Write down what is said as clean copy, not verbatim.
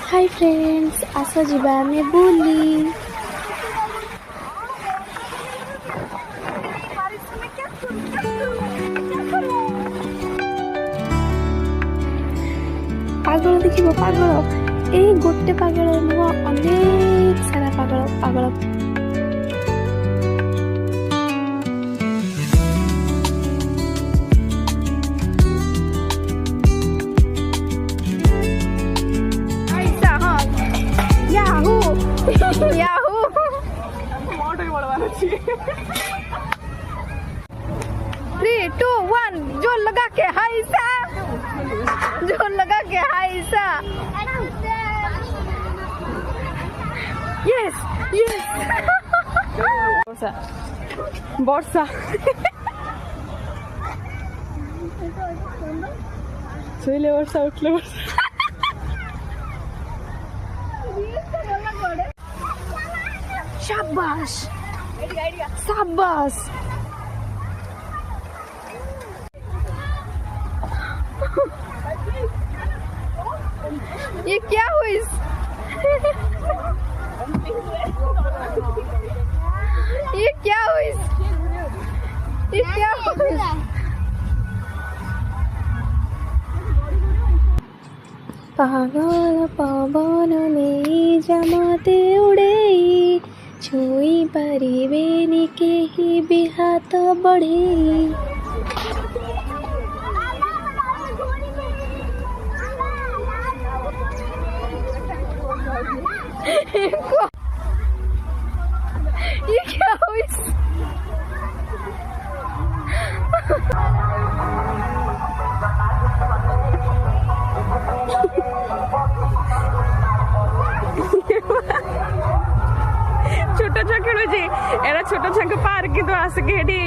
Hi friends, आस जीवा आमे बुली। पागल देखिबो पागल, ए गोटे पागल नुह अनेक सारा पागल पागल। याहू 3, 2, 1 जोर लगा के हाइसा, जोर लगा के हाइसा। यस यस वर्षा वर्षा सोइले वर्षा उठले वर्षा। शाबाश शाबाश। ये क्या हुई? ये क्या हुई? ये क्या हुई? पागल पवन में जमाते उड़े, छुई परिवेनी के ही बिहात बढ़े। ये क्या हुई? छोटा छुआ खेलुचे एरा छोटा छुआ के पार्क के तो आस के हेडी